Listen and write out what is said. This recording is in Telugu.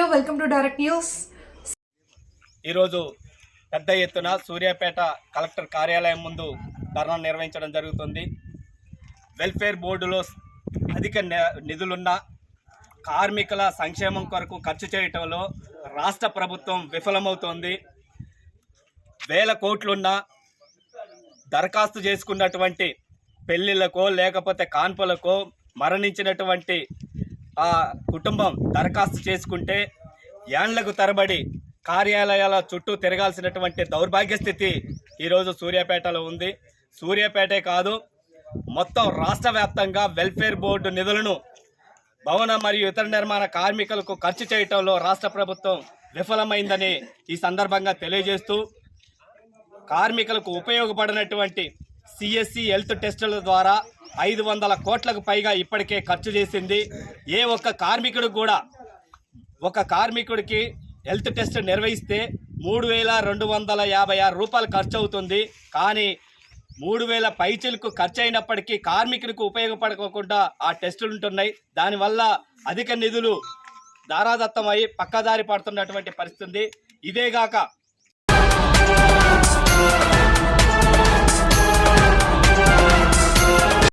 Hello welcome to direct news. ఈరోజు పెద్ద ఎత్తున సూర్యాపేట కలెక్టర్ కార్యాలయం ముందు ధర్నా నిర్వహించడం జరుగుతుంది. వెల్ఫేర్ బోర్డులో అధిక నిధులున్న కార్మికుల సంక్షేమం కొరకు ఖర్చు చేయటంలో రాష్ట్ర ప్రభుత్వం విఫలమవుతోంది. వేల కోట్లున్న దరఖాస్తు చేసుకున్నటువంటి పెళ్లిళ్ళకో లేకపోతే కాన్పులకో మరణించినటువంటి ఆ కుటుంబం దరఖాస్తు చేసుకుంటే ఏండ్లకు తరబడి కార్యాలయాల చుట్టూ తిరగాల్సినటువంటి దౌర్భాగ్య స్థితి ఈరోజు సూర్యాపేటలో ఉంది. సూర్యాపేటే కాదు, మొత్తం రాష్ట్ర వ్యాప్తంగా వెల్ఫేర్ బోర్డు నిధులను భవన మరియు ఇతర నిర్మాణ కార్మికులకు ఖర్చు చేయటంలో రాష్ట్ర ప్రభుత్వం విఫలమైందని ఈ సందర్భంగా తెలియజేస్తూ, కార్మికులకు ఉపయోగపడినటువంటి సిఎస్సి హెల్త్ టెస్టుల ద్వారా 500 కోట్లకు పైగా ఇప్పటికే ఖర్చు చేసింది. ఏ ఒక్క కార్మికుడికి హెల్త్ టెస్ట్ నిర్వహిస్తే 3,256 రూపాయలు ఖర్చు అవుతుంది. కానీ 3,000 పైచీలకు ఖర్చు అయినప్పటికీ కార్మికులకు ఉపయోగపడకుండా ఆ టెస్టులు ఉంటున్నాయి. దానివల్ల అధిక నిధులు దారాదత్తమై పక్కదారి పడుతున్నటువంటి పరిస్థితి. ఇదేగాక